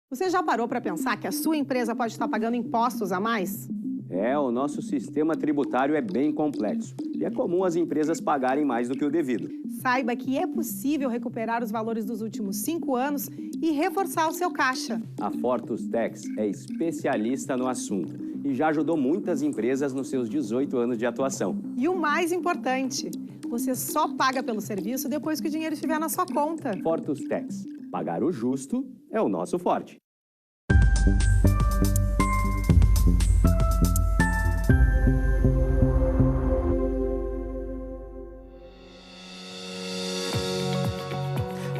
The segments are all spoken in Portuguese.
Você já parou para pensar que a sua empresa pode estar pagando impostos a mais? O nosso sistema tributário é bem complexo e é comum as empresas pagarem mais do que o devido. Saiba que é possível recuperar os valores dos últimos 5 anos e reforçar o seu caixa. A Fortus Tax é especialista no assunto e já ajudou muitas empresas nos seus 18 anos de atuação. E o mais importante, você só paga pelo serviço depois que o dinheiro estiver na sua conta. Fortus Tax. Pagar o justo é o nosso forte.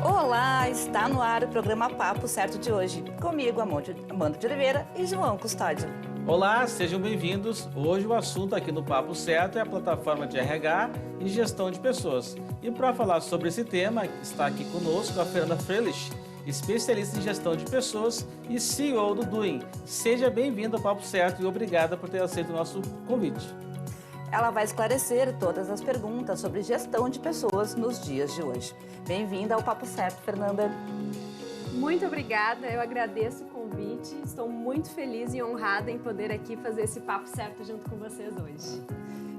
Olá, está no ar o programa Papo Certo de hoje. Comigo, Amanda de Oliveira e João Custódio. Olá, sejam bem-vindos. Hoje o assunto aqui no Papo Certo é a plataforma de RH e gestão de pessoas. E para falar sobre esse tema, está aqui conosco a Fernanda Freilich, especialista em gestão de pessoas e CEO do Doing. Seja bem-vinda ao Papo Certo e obrigada por ter aceito o nosso convite. Ela vai esclarecer todas as perguntas sobre gestão de pessoas nos dias de hoje. Bem-vinda ao Papo Certo, Fernanda. Muito obrigada, eu agradeço o convite. Estou muito feliz e honrada em poder aqui fazer esse Papo Certo junto com vocês hoje.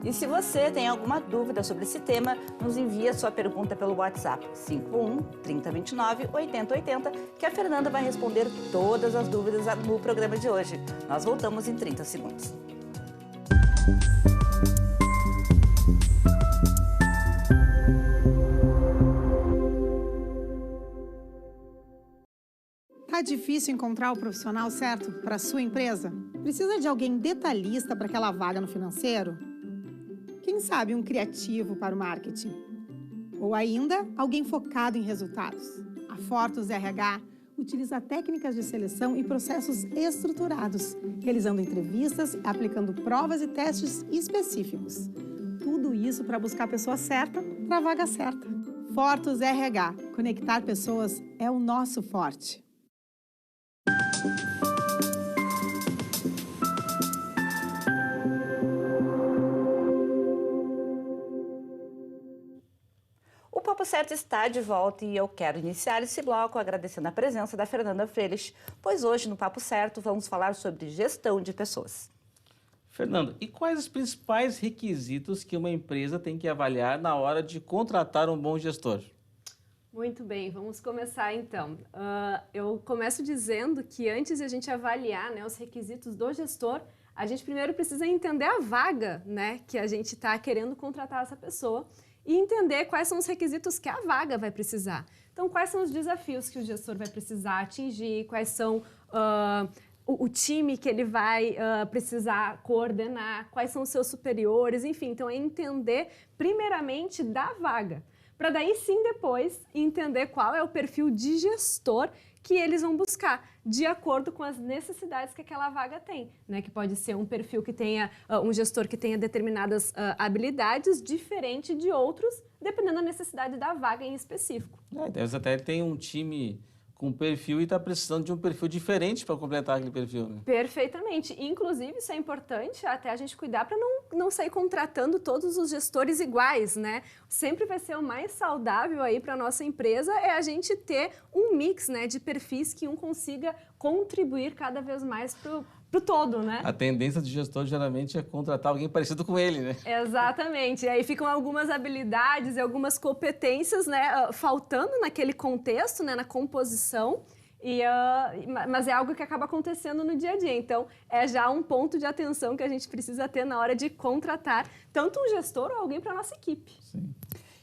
E se você tem alguma dúvida sobre esse tema, nos envie a sua pergunta pelo WhatsApp 51-3029-8080, que a Fernanda vai responder todas as dúvidas no programa de hoje. Nós voltamos em 30 segundos. Tá difícil encontrar o profissional certo para a sua empresa? Precisa de alguém detalhista para aquela vaga no financeiro? Quem sabe um criativo para o marketing? Ou ainda, alguém focado em resultados? A Fortus RH utiliza técnicas de seleção e processos estruturados, realizando entrevistas e aplicando provas e testes específicos. Tudo isso para buscar a pessoa certa para a vaga certa. Fortus RH. Conectar pessoas é o nosso forte. O Papo Certo está de volta e eu quero iniciar esse bloco agradecendo a presença da Fernanda Freilich, pois hoje no Papo Certo vamos falar sobre gestão de pessoas. Fernanda, e quais os principais requisitos que uma empresa tem que avaliar na hora de contratar um bom gestor? Muito bem, vamos começar então. Eu começo dizendo que antes de a gente avaliar, né, os requisitos do gestor, a gente primeiro precisa entender a vaga, né, que a gente está querendo contratar essa pessoa e entender quais são os requisitos que a vaga vai precisar. Então, quais são os desafios que o gestor vai precisar atingir, quais são o time que ele vai precisar coordenar, quais são os seus superiores, enfim. Então, é entender primeiramente da vaga, para daí sim depois entender qual é o perfil de gestor que eles vão buscar, de acordo com as necessidades que aquela vaga tem, né? Que pode ser um perfil que tenha, um gestor que tenha determinadas habilidades diferente de outros, dependendo da necessidade da vaga em específico. Deve até tem um time com perfil e está precisando de um perfil diferente para completar aquele perfil, né? Perfeitamente. Inclusive, isso é importante até a gente cuidar para não sair contratando todos os gestores iguais, né? Sempre vai ser o mais saudável aí para a nossa empresa é a gente ter um mix, né, de perfis que um consiga contribuir cada vez mais pro todo, né? A tendência do gestor geralmente é contratar alguém parecido com ele, né? Exatamente. E aí ficam algumas habilidades e algumas competências, né, faltando naquele contexto, né, na composição. Mas é algo que acaba acontecendo no dia a dia. Então, é já um ponto de atenção que a gente precisa ter na hora de contratar tanto um gestor ou alguém para a nossa equipe. Sim.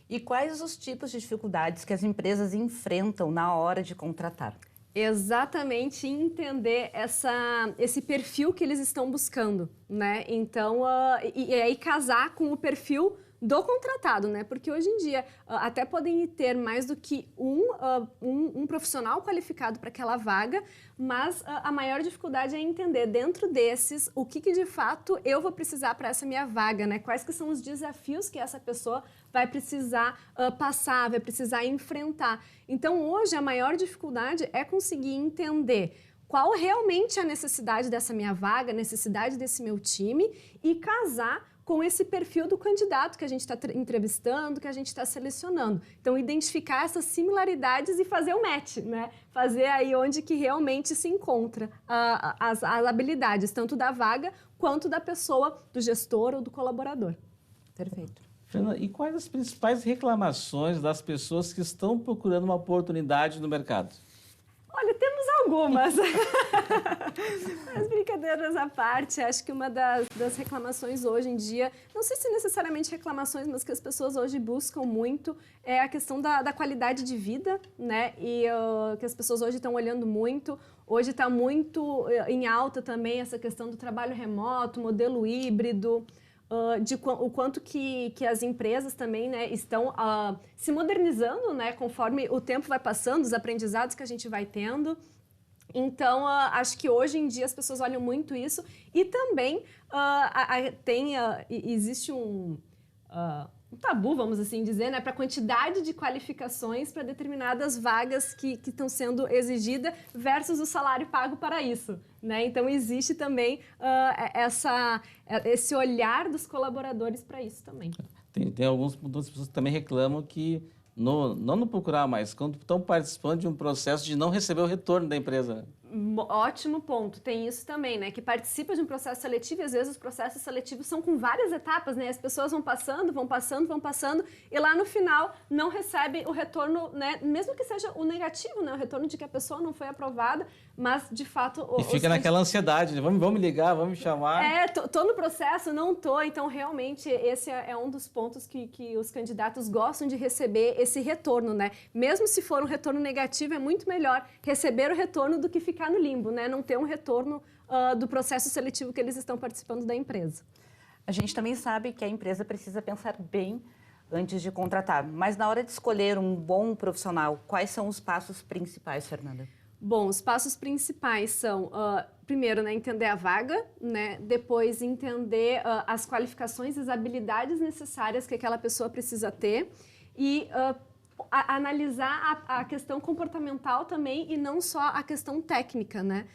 E quais os tipos de dificuldades que as empresas enfrentam na hora de contratar? Exatamente, entender esse perfil que eles estão buscando, né? Então, e aí casar com o perfil do contratado, né? Porque hoje em dia até podem ter mais do que um profissional qualificado para aquela vaga, mas a maior dificuldade é entender dentro desses o que de fato eu vou precisar para essa minha vaga, né? Quais que são os desafios que essa pessoa vai precisar passar, vai precisar enfrentar. Então, hoje, a maior dificuldade é conseguir entender qual realmente é a necessidade dessa minha vaga, a necessidade desse meu time e casar com esse perfil do candidato que a gente está entrevistando, que a gente está selecionando. Então, identificar essas similaridades e fazer o match, né? Fazer aí onde que realmente se encontra as habilidades, tanto da vaga quanto da pessoa, do gestor ou do colaborador. Perfeito. Fernanda, e quais as principais reclamações das pessoas que estão procurando uma oportunidade no mercado? Olha, temos algumas. Mas brincadeiras à parte, acho que uma das reclamações hoje em dia, não sei se necessariamente reclamações, mas que as pessoas hoje buscam muito, é a questão da qualidade de vida, né? E que as pessoas hoje estão olhando muito. Hoje está muito em alta também essa questão do trabalho remoto, modelo híbrido, o quanto que as empresas também, né, estão se modernizando, né, conforme o tempo vai passando, os aprendizados que a gente vai tendo. Então, acho que hoje em dia as pessoas olham muito isso. E também existe um tabu, vamos assim dizer, né, para a quantidade de qualificações para determinadas vagas que estão sendo exigidas versus o salário pago para isso, né? Então, existe também esse olhar dos colaboradores para isso também. Tem algumas pessoas que também reclamam que não procurar mais, quando estão participando de um processo de não receber o retorno da empresa. Ótimo ponto. Tem isso também, né? Que participa de um processo seletivo e às vezes os processos seletivos são com várias etapas, né? As pessoas vão passando e lá no final não recebe o retorno, né? Mesmo que seja o negativo, né? O retorno de que a pessoa não foi aprovada, mas de fato... E fica naquela ansiedade, né? Vamos me ligar, vamos me chamar. Tô no processo, não tô. Então, realmente, esse é um dos pontos que os candidatos gostam de receber esse retorno, né? Mesmo se for um retorno negativo, é muito melhor receber o retorno do que ficar no limbo, né? Não ter um retorno do processo seletivo que eles estão participando da empresa. A gente também sabe que a empresa precisa pensar bem antes de contratar, mas na hora de escolher um bom profissional, quais são os passos principais, Fernanda? Bom, os passos principais são, primeiro, né, entender a vaga, né? Depois, entender as qualificações e as habilidades necessárias que aquela pessoa precisa ter e analisar a questão comportamental também e não só a questão técnica, né?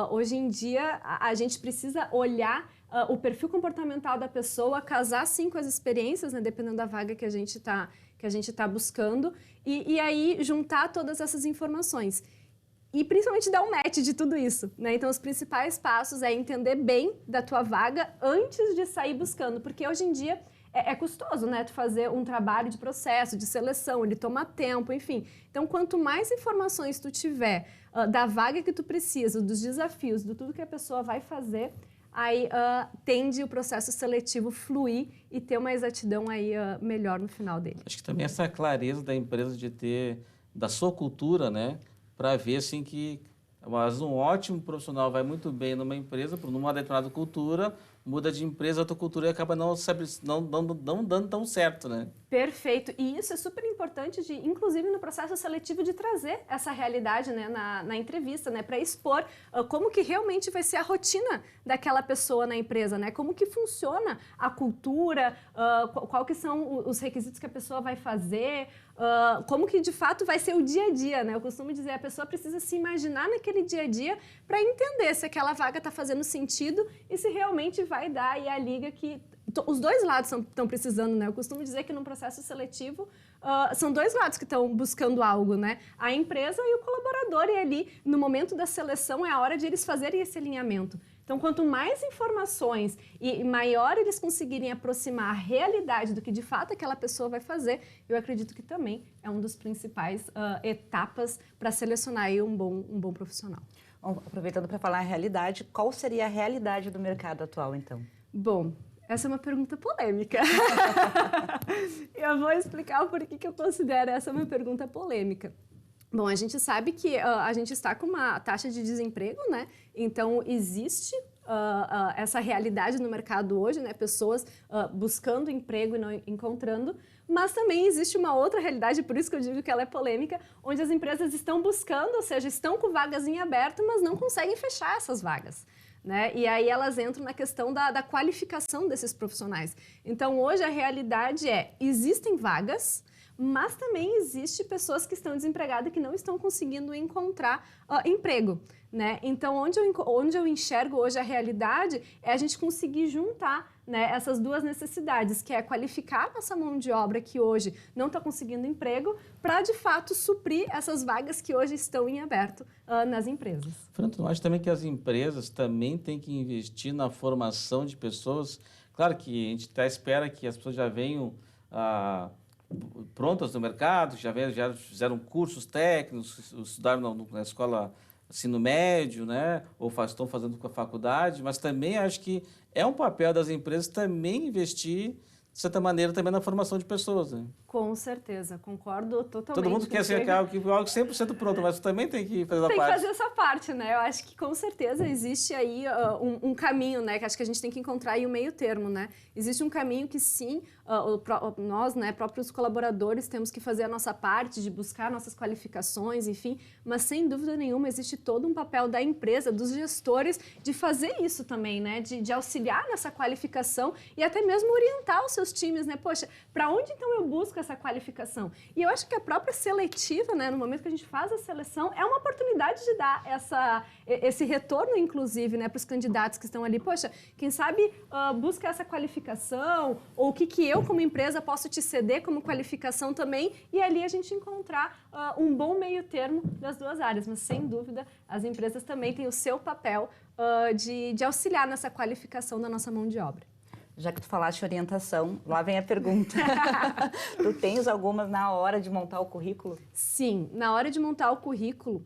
Hoje em dia, a gente precisa olhar o perfil comportamental da pessoa, casar sim com as experiências, né? Dependendo da vaga que a gente tá buscando e aí juntar todas essas informações. E principalmente dar um match de tudo isso, né? Então, os principais passos é entender bem da tua vaga antes de sair buscando, porque hoje em dia é custoso, né? Tu fazer um trabalho de processo, de seleção, ele toma tempo, enfim. Então, quanto mais informações tu tiver da vaga que tu precisa, dos desafios, de tudo que a pessoa vai fazer, aí tende o processo seletivo fluir e ter uma exatidão aí melhor no final dele. Acho que também essa clareza da empresa de ter, da sua cultura, né? Para ver assim que mas um ótimo profissional vai muito bem numa empresa, numa determinada cultura, muda de empresa, outra cultura e acaba não dando tão certo, né? Perfeito. E isso é super importante, inclusive no processo seletivo, de trazer essa realidade, né, na entrevista, né, para expor como que realmente vai ser a rotina daquela pessoa na empresa, né? Como que funciona a cultura, qual que são os requisitos que a pessoa vai fazer, como que de fato vai ser o dia a dia, né? Eu costumo dizer, a pessoa precisa se imaginar naquele dia a dia para entender se aquela vaga está fazendo sentido e se realmente vai dar aí a liga que os dois lados estão precisando, né? Eu costumo dizer que num processo seletivo são dois lados que estão buscando algo, né? A empresa e o colaborador, e ali no momento da seleção é a hora de eles fazerem esse alinhamento. Então, quanto mais informações e maior eles conseguirem aproximar a realidade do que de fato aquela pessoa vai fazer, eu acredito que também é uma das principais etapas para selecionar aí um bom profissional. Bom, aproveitando para falar a realidade, qual seria a realidade do mercado atual, então? Bom, essa é uma pergunta polêmica. Eu vou explicar o porquê que eu considero essa uma pergunta polêmica. Bom, a gente sabe que a gente está com uma taxa de desemprego, né? Então, existe essa realidade no mercado hoje, né? Pessoas buscando emprego e não encontrando, mas também existe uma outra realidade, por isso que eu digo que ela é polêmica, onde as empresas estão buscando, ou seja, estão com vagas em aberto, mas não conseguem fechar essas vagas, né? E aí elas entram na questão da qualificação desses profissionais. Então, hoje a realidade existem vagas, mas também existe pessoas que estão desempregadas e que não estão conseguindo encontrar emprego, né? Então, onde eu enxergo hoje a realidade é a gente conseguir juntar, né, essas duas necessidades, que é qualificar nossa mão de obra que hoje não está conseguindo emprego, para, de fato, suprir essas vagas que hoje estão em aberto nas empresas. Fernando, eu acho também que as empresas também têm que investir na formação de pessoas. Claro que a gente até espera que as pessoas já venham prontas no mercado, já fizeram cursos técnicos, estudaram na escola ensino médio, né? Ou estão fazendo com a faculdade, mas também acho que é um papel das empresas também investir, de certa maneira, também na formação de pessoas, né? Com certeza, concordo totalmente. Todo mundo quer ser algo 100% pronto, mas também tem que fazer a parte. Tem que fazer essa parte, né? Eu acho que com certeza existe aí um caminho, né? Que acho que a gente tem que encontrar aí o meio termo, né? Existe um caminho que sim, nós, né, próprios colaboradores, temos que fazer a nossa parte de buscar nossas qualificações, enfim, mas sem dúvida nenhuma existe todo um papel da empresa, dos gestores, de fazer isso também, né? De auxiliar nessa qualificação e até mesmo orientar os seus times, né? Poxa, para onde então eu busco essa qualificação? E eu acho que a própria seletiva, né, no momento que a gente faz a seleção, é uma oportunidade de dar esse retorno, inclusive, né, para os candidatos que estão ali. Poxa, quem sabe busca essa qualificação, ou o que eu, como empresa, posso te ceder como qualificação também, e ali a gente encontrar um bom meio termo das duas áreas. Mas, sem dúvida, as empresas também têm o seu papel de auxiliar nessa qualificação da nossa mão de obra. Já que tu falaste orientação, lá vem a pergunta. Tu tens algumas na hora de montar o currículo? Sim, na hora de montar o currículo,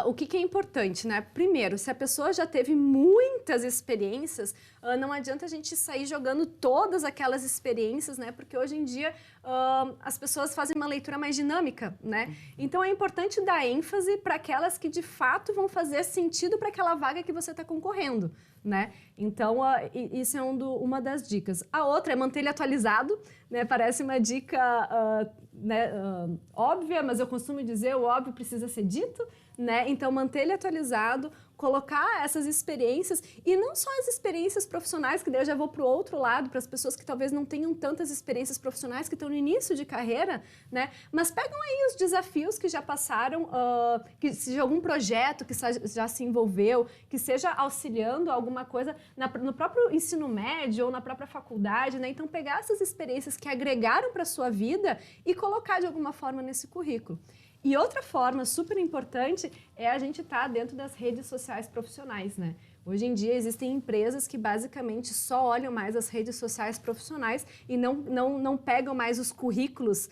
o que é importante, né? Primeiro, se a pessoa já teve muitas experiências, não adianta a gente sair jogando todas aquelas experiências, né? Porque hoje em dia as pessoas fazem uma leitura mais dinâmica, né? Então é importante dar ênfase para aquelas que de fato vão fazer sentido para aquela vaga que você está concorrendo, né? Então isso é uma das dicas. A outra é manter ele atualizado, né? Parece uma dica óbvia, mas eu costumo dizer o óbvio precisa ser dito, né? Então, manter ele atualizado, colocar essas experiências, e não só as experiências profissionais, que daí eu já vou para o outro lado, para as pessoas que talvez não tenham tantas experiências profissionais, que estão no início de carreira, né? Mas pegam aí os desafios que já passaram, que seja algum projeto que já se envolveu, que seja auxiliando alguma coisa no próprio ensino médio ou na própria faculdade, né? Então, pegar essas experiências que agregaram para a sua vida e colocar de alguma forma nesse currículo. E outra forma super importante é a gente estar dentro das redes sociais profissionais, né? Hoje em dia existem empresas que basicamente só olham mais as redes sociais profissionais e não pegam mais os currículos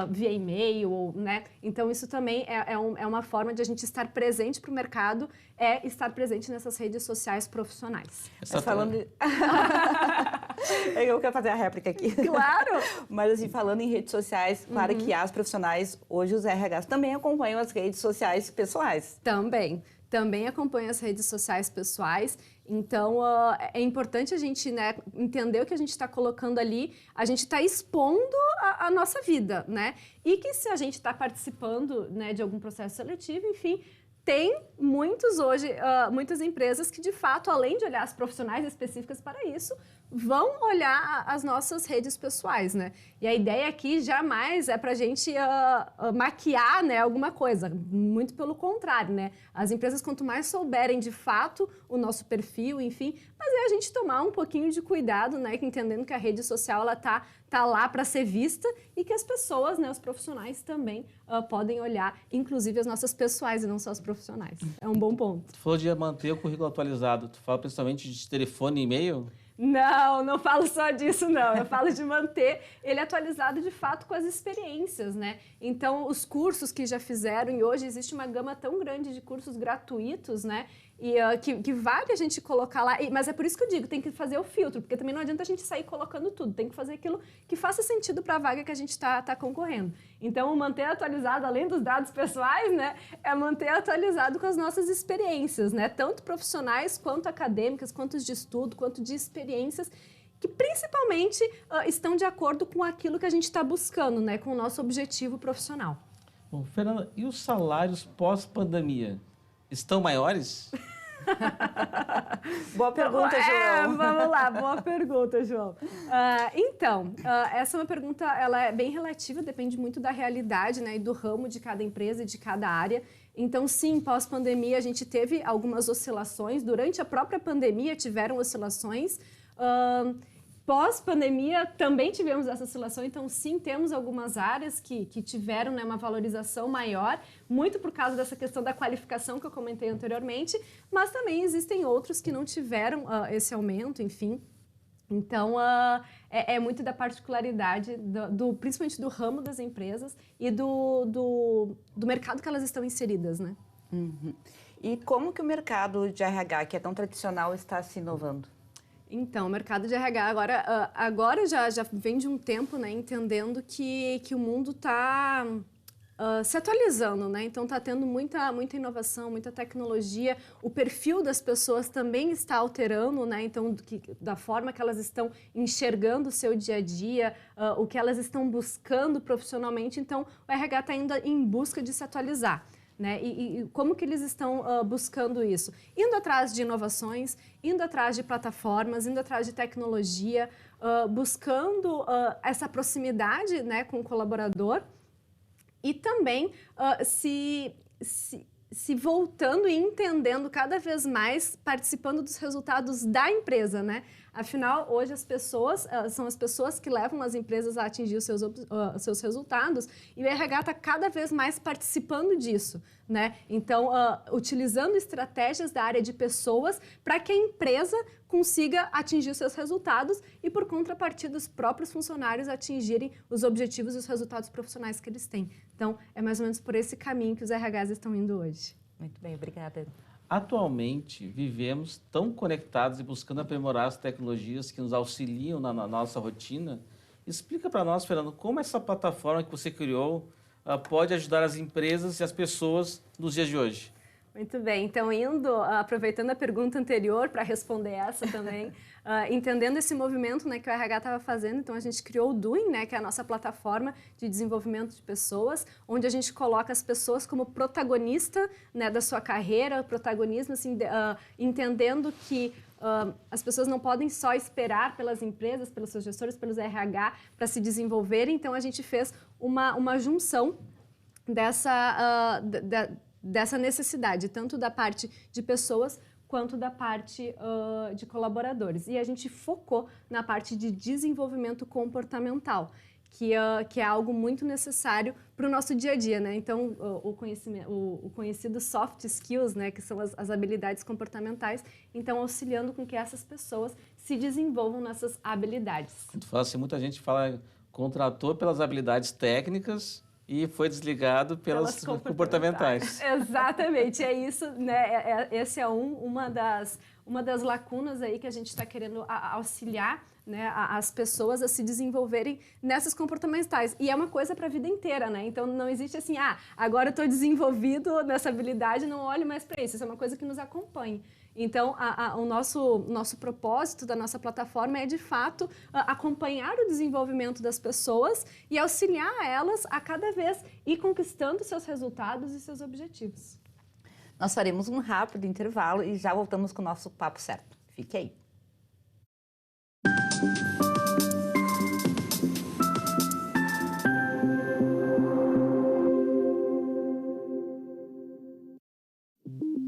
via e-mail, né? Então isso também é uma forma de a gente estar presente para o mercado, estar presente nessas redes sociais profissionais. Mas falando... Eu quero fazer a réplica aqui. Claro! Mas assim, falando em redes sociais, claro que as profissionais, hoje os RHs também acompanham as redes sociais pessoais. Também acompanha as redes sociais pessoais, então é importante a gente, né, entender o que a gente está colocando ali, a gente está expondo a nossa vida, né? E que se a gente está participando, né, de algum processo seletivo, enfim, tem muitas empresas que, de fato, além de olhar as profissionais específicas para isso, vão olhar as nossas redes pessoais, né? E a ideia aqui jamais é para a gente maquiar, né, alguma coisa, muito pelo contrário, né? As empresas, quanto mais souberem de fato o nosso perfil, enfim, mas é a gente tomar um pouquinho de cuidado, né, entendendo que a rede social ela tá lá para ser vista e que as pessoas, né, os profissionais também podem olhar, inclusive as nossas pessoais e não só as profissionais. É um bom ponto. Tu falou de manter o currículo atualizado, tu fala principalmente de telefone e e-mail? Não falo só disso, não. Eu falo de manter ele atualizado, de fato, com as experiências, né? Então, os cursos que já fizeram, e hoje existe uma gama tão grande de cursos gratuitos, né? E que vale a gente colocar lá, mas é por isso que eu digo, tem que fazer o filtro, porque também não adianta a gente sair colocando tudo, tem que fazer aquilo que faça sentido para a vaga que a gente está concorrendo. Então, manter atualizado, além dos dados pessoais, né, é manter atualizado com as nossas experiências, né, tanto profissionais, quanto acadêmicas, quanto de estudo, quanto de experiências, que principalmente estão de acordo com aquilo que a gente está buscando, né, com o nosso objetivo profissional. Bom, Fernanda, e os salários pós-pandemia? Estão maiores? Boa pergunta, João. Vamos lá, boa pergunta, João. Essa é uma pergunta, ela é bem relativa, depende muito da realidade, né, e do ramo de cada empresa e de cada área. Então, sim, pós-pandemia, a gente teve algumas oscilações. Durante a própria pandemia, tiveram oscilações. Pós-pandemia, também tivemos essa oscilação. Então, sim, temos algumas áreas que tiveram, né, uma valorização maior, muito por causa dessa questão da qualificação que eu comentei anteriormente, mas também existem outros que não tiveram esse aumento, enfim. Então, é muito da particularidade, principalmente do ramo das empresas e do mercado que elas estão inseridas, né? Uhum. E como que o mercado de RH, que é tão tradicional, está se inovando? Então, o mercado de RH agora já vem de um tempo, né, entendendo que o mundo está se atualizando, né? Então está tendo muita inovação, muita tecnologia. O perfil das pessoas também está alterando, né? Então da forma que elas estão enxergando o seu dia a dia, o que elas estão buscando profissionalmente. Então o RH está indo em busca de se atualizar. Né? E como que eles estão buscando isso? Indo atrás de inovações, indo atrás de plataformas, indo atrás de tecnologia, buscando essa proximidade, né, com o colaborador e também se voltando e entendendo cada vez mais, participando dos resultados da empresa, né? Afinal, hoje as pessoas são as pessoas que levam as empresas a atingir os seus resultados e o RH está cada vez mais participando disso, né? Então, utilizando estratégias da área de pessoas para que a empresa consiga atingir os seus resultados e, por contrapartida, os próprios funcionários atingirem os objetivos e os resultados profissionais que eles têm. Então, é mais ou menos por esse caminho que os RHs estão indo hoje. Muito bem, obrigada. Atualmente, vivemos tão conectados e buscando aprimorar as tecnologias que nos auxiliam na nossa rotina. Explica para nós, Fernando, como essa plataforma que você criou pode ajudar as empresas e as pessoas nos dias de hoje. Muito bem, então aproveitando a pergunta anterior para responder essa também, entendendo esse movimento, né, que o RH estava fazendo, então a gente criou o Doing, né, que é a nossa plataforma de desenvolvimento de pessoas, onde a gente coloca as pessoas como protagonista, né, da sua carreira, protagonismo, assim, entendendo que as pessoas não podem só esperar pelas empresas, pelos seus gestores, pelos RH para se desenvolverem, então a gente fez uma junção dessa necessidade, tanto da parte de pessoas quanto da parte de colaboradores. E a gente focou na parte de desenvolvimento comportamental, que é algo muito necessário para o nosso dia a dia, né? Então, o conhecido soft skills, né, que são as habilidades comportamentais, então auxiliando com que essas pessoas se desenvolvam nessas habilidades. Tu fala assim, muita gente contratou pelas habilidades técnicas e foi desligado pelas comportamentais. Exatamente, é isso, né? Esse é uma das lacunas aí que a gente está querendo auxiliar, né, as pessoas a se desenvolverem nessas comportamentais. E é uma coisa para a vida inteira, né? Então não existe assim, agora eu estou desenvolvido nessa habilidade, não olho mais para isso. Isso é uma coisa que nos acompanha. Então, o nosso propósito da nossa plataforma é, de fato, acompanhar o desenvolvimento das pessoas e auxiliar elas a cada vez ir conquistando seus resultados e seus objetivos. Nós faremos um rápido intervalo e já voltamos com o nosso Papo Certo. Fique aí.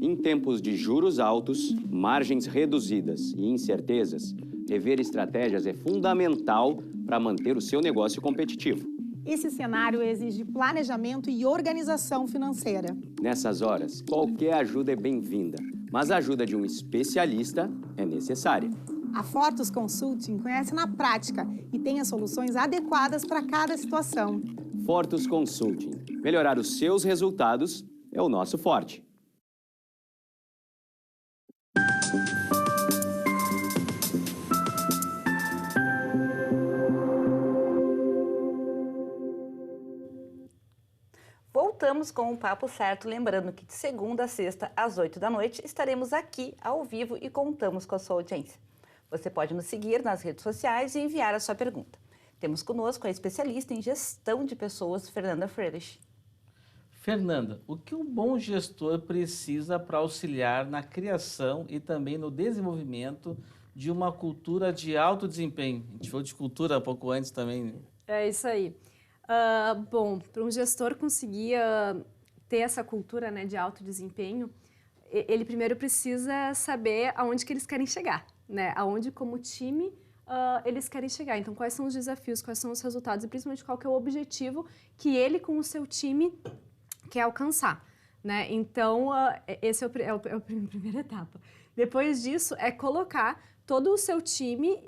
Em tempos de juros altos, margens reduzidas e incertezas, rever estratégias é fundamental para manter o seu negócio competitivo. Esse cenário exige planejamento e organização financeira. Nessas horas, qualquer ajuda é bem-vinda, mas a ajuda de um especialista é necessária. A Fortus Consulting conhece na prática e tem as soluções adequadas para cada situação. Fortus Consulting. Melhorar os seus resultados é o nosso forte. Voltamos com o Papo Certo, lembrando que de segunda a sexta, às 8 da noite, estaremos aqui ao vivo e contamos com a sua audiência. Você pode nos seguir nas redes sociais e enviar a sua pergunta. Temos conosco a especialista em gestão de pessoas, Fernanda Freilich. Fernanda, o que um bom gestor precisa para auxiliar na criação e também no desenvolvimento de uma cultura de alto desempenho? A gente falou de cultura um pouco antes também. É isso aí. Bom, para um gestor conseguir ter essa cultura, né, de alto desempenho, ele primeiro precisa saber aonde que eles querem chegar, né? Aonde, como time, eles querem chegar. Então, quais são os desafios, quais são os resultados e principalmente qual que é o objetivo que ele com o seu time quer alcançar, né? Então, esse é a primeira etapa. Depois disso, é colocar todo o seu time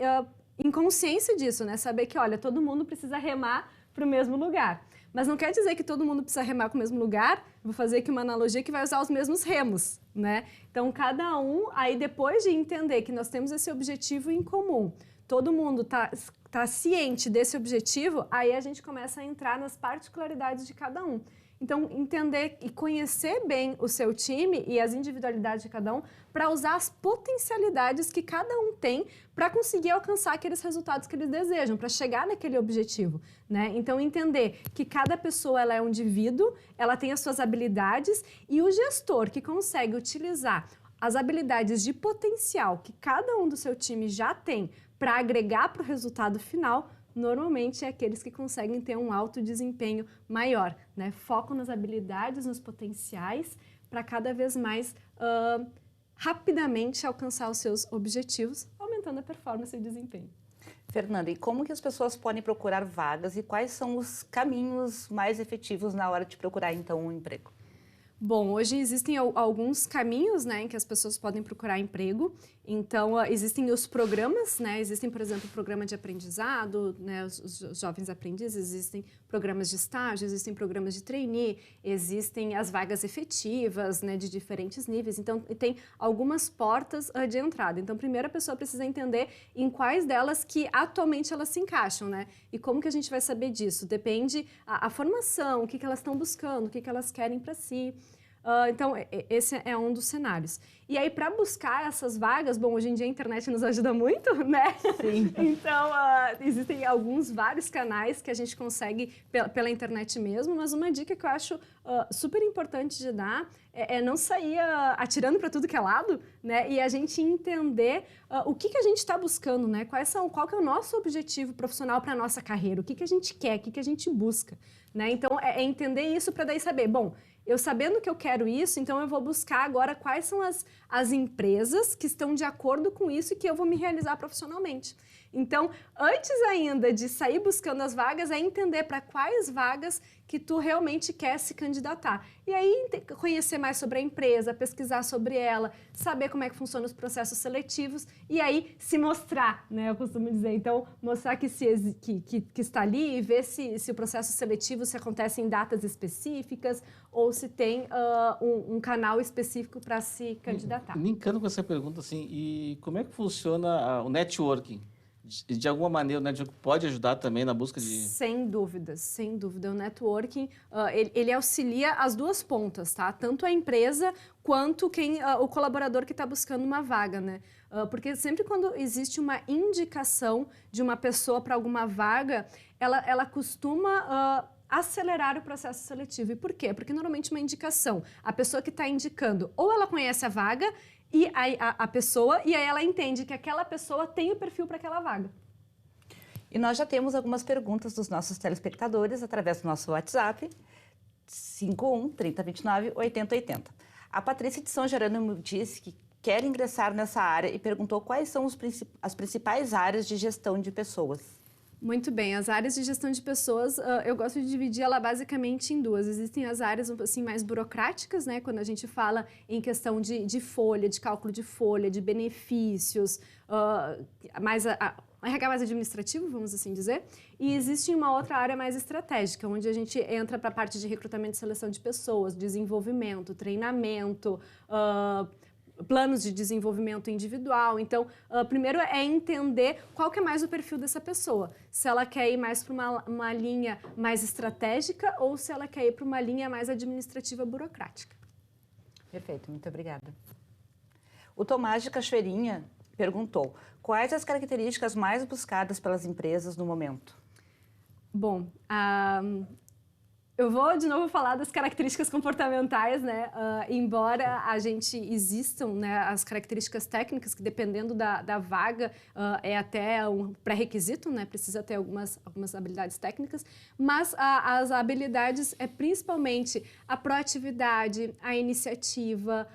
em consciência disso, né? Saber que, olha, todo mundo precisa remar para o mesmo lugar. Mas não quer dizer que todo mundo precisa remar para o mesmo lugar. Vou fazer aqui uma analogia que vai usar os mesmos remos, né? Então, cada um, aí depois de entender que nós temos esse objetivo em comum, todo mundo tá ciente desse objetivo, aí a gente começa a entrar nas particularidades de cada um. Então, entender e conhecer bem o seu time e as individualidades de cada um para usar as potencialidades que cada um tem para conseguir alcançar aqueles resultados que eles desejam, para chegar naquele objetivo, né? Então, entender que cada pessoa ela é um indivíduo, ela tem as suas habilidades e o gestor que consegue utilizar as habilidades de potencial que cada um do seu time já tem para agregar para o resultado final, normalmente é aqueles que conseguem ter um alto desempenho maior, né? Foco nas habilidades, nos potenciais, para cada vez mais rapidamente alcançar os seus objetivos, aumentando a performance e o desempenho. Fernanda, e como que as pessoas podem procurar vagas e quais são os caminhos mais efetivos na hora de procurar, então, um emprego? Bom, hoje existem alguns caminhos, né, em que as pessoas podem procurar emprego. Então, existem os programas, né? Existem, por exemplo, o programa de aprendizado, né, os jovens aprendizes, existem programas de estágio, existem programas de trainee, existem as vagas efetivas, né, de diferentes níveis. Então, tem algumas portas de entrada. Então, primeiro a pessoa precisa entender em quais delas que atualmente elas se encaixam, né? E como que a gente vai saber disso? Depende a formação, o que elas estão buscando, o que elas querem para si. Então, esse é um dos cenários. E aí, para buscar essas vagas, bom, hoje em dia a internet nos ajuda muito, né? Sim. Então, existem vários canais que a gente consegue pela internet mesmo, mas uma dica que eu acho super importante de dar é não sair atirando para tudo que é lado, né? E a gente entender o que a gente está buscando, né? Qual que é o nosso objetivo profissional para a nossa carreira, o que a gente quer, o que a gente busca, né? Então, é entender isso para daí saber, bom, eu sabendo que eu quero isso, então eu vou buscar agora quais são as empresas que estão de acordo com isso e que eu vou me realizar profissionalmente. Então, antes ainda de sair buscando as vagas, é entender para quais vagas que tu realmente quer se candidatar. E aí, conhecer mais sobre a empresa, pesquisar sobre ela, saber como é que funcionam os processos seletivos e aí se mostrar, né? Eu costumo dizer. Então, mostrar que está ali e ver se o processo seletivo se acontece em datas específicas ou se tem um canal específico para se candidatar. Linkando com essa pergunta, assim, e como é que funciona o networking? De alguma maneira, o networking pode ajudar também na busca de... Sem dúvida, sem dúvida. O networking, ele auxilia as duas pontas, tá? Tanto a empresa quanto o colaborador que está buscando uma vaga, né? Porque sempre quando existe uma indicação de uma pessoa para alguma vaga, ela costuma... acelerar o processo seletivo. E por quê? Porque normalmente uma indicação, a pessoa que está indicando, ou ela conhece a vaga e a pessoa, e aí ela entende que aquela pessoa tem o perfil para aquela vaga. E nós já temos algumas perguntas dos nossos telespectadores através do nosso WhatsApp, 51 3029 8080. A Patrícia de São Jerônimo disse que quer ingressar nessa área e perguntou quais são as principais áreas de gestão de pessoas. Muito bem, as áreas de gestão de pessoas, eu gosto de dividir ela basicamente em duas. Existem as áreas assim, mais burocráticas, né? Quando a gente fala em questão de folha, de cálculo de folha, de benefícios, RH mais administrativo, vamos assim dizer. E existe uma outra área mais estratégica, onde a gente entra para a parte de recrutamento e seleção de pessoas, desenvolvimento, treinamento, planos de desenvolvimento individual. Então, primeiro é entender qual que é mais o perfil dessa pessoa. Se ela quer ir mais para uma linha mais estratégica ou se ela quer ir para uma linha mais administrativa burocrática. Perfeito, muito obrigada. O Tomás de Cachoeirinha perguntou quais as características mais buscadas pelas empresas no momento? Bom, Eu vou de novo falar das características comportamentais, né? Embora a gente existam, né, as características técnicas que dependendo da vaga é até um pré-requisito, né? Precisa ter algumas habilidades técnicas, mas as habilidades é principalmente a proatividade, a iniciativa,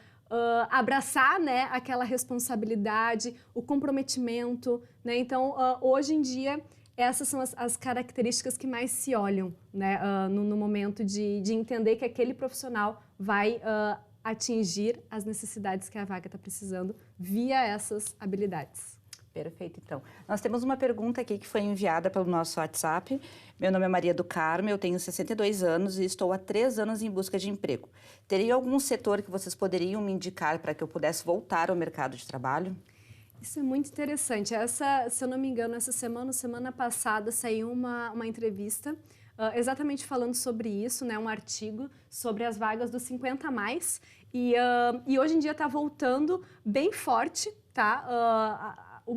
abraçar, né, aquela responsabilidade, o comprometimento, né? Então, hoje em dia essas são as características que mais se olham, né, no momento de entender que aquele profissional vai atingir as necessidades que a vaga está precisando via essas habilidades. Perfeito, então. Nós temos uma pergunta aqui que foi enviada pelo nosso WhatsApp. Meu nome é Maria do Carmo, eu tenho 62 anos e estou há 3 anos em busca de emprego. Teria algum setor que vocês poderiam me indicar para que eu pudesse voltar ao mercado de trabalho? Isso é muito interessante. Se eu não me engano, essa semana passada saiu uma entrevista exatamente falando sobre isso, né, um artigo sobre as vagas dos 50 a mais. E hoje em dia está voltando bem forte, tá?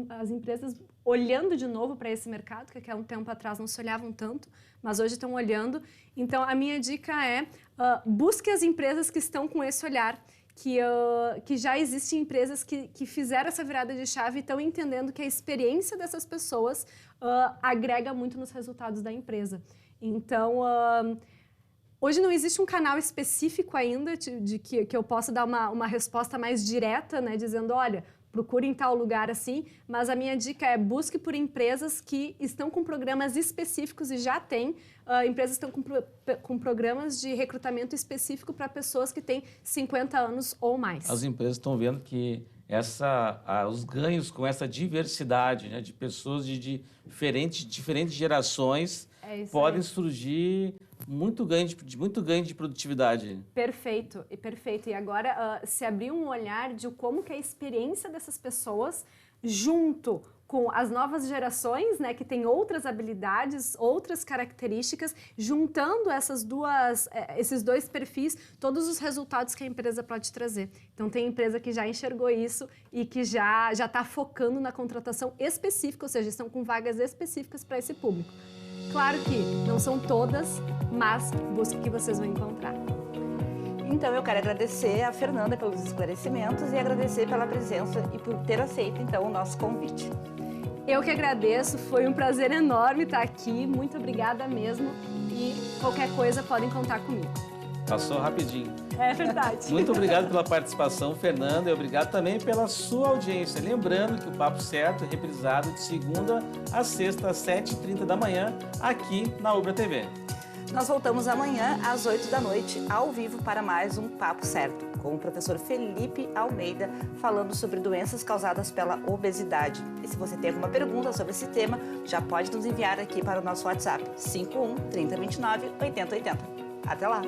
As empresas olhando de novo para esse mercado, que há um tempo atrás não se olhavam tanto, mas hoje estão olhando. Então, a minha dica é busque as empresas que estão com esse olhar, que já existem empresas que fizeram essa virada de chave e estão entendendo que a experiência dessas pessoas agrega muito nos resultados da empresa. Então, hoje não existe um canal específico ainda que eu possa dar uma resposta mais direta, né, dizendo, olha, procure em tal lugar assim, mas a minha dica é busque por empresas que estão com programas específicos e já tem, empresas que estão com programas de recrutamento específico para pessoas que têm 50 anos ou mais. As empresas estão vendo que os ganhos com essa diversidade, né, de pessoas de diferentes gerações podem surgir muito ganho de produtividade. Perfeito, perfeito. E agora se abrir um olhar de como que a experiência dessas pessoas, junto com as novas gerações, né, que têm outras habilidades, outras características, juntando esses dois perfis, todos os resultados que a empresa pode trazer. Então, tem empresa que já enxergou isso e que já está focando na contratação específica, ou seja, estão com vagas específicas para esse público. Claro que não são todas, mas busque que vocês vão encontrar. Então, eu quero agradecer a Fernanda pelos esclarecimentos e agradecer pela presença e por ter aceito, então, o nosso convite. Eu que agradeço, foi um prazer enorme estar aqui, muito obrigada mesmo e qualquer coisa podem contar comigo. Passou rapidinho. É verdade. Muito obrigado pela participação, Fernanda, e obrigado também pela sua audiência. Lembrando que o Papo Certo é reprisado de segunda a sexta, às 7h30 da manhã, aqui na Ubra TV. Nós voltamos amanhã, às 8 da noite, ao vivo, para mais um Papo Certo, com o professor Felipe Almeida, falando sobre doenças causadas pela obesidade. E se você tem alguma pergunta sobre esse tema, já pode nos enviar aqui para o nosso WhatsApp, 51 3029 8080. Até lá!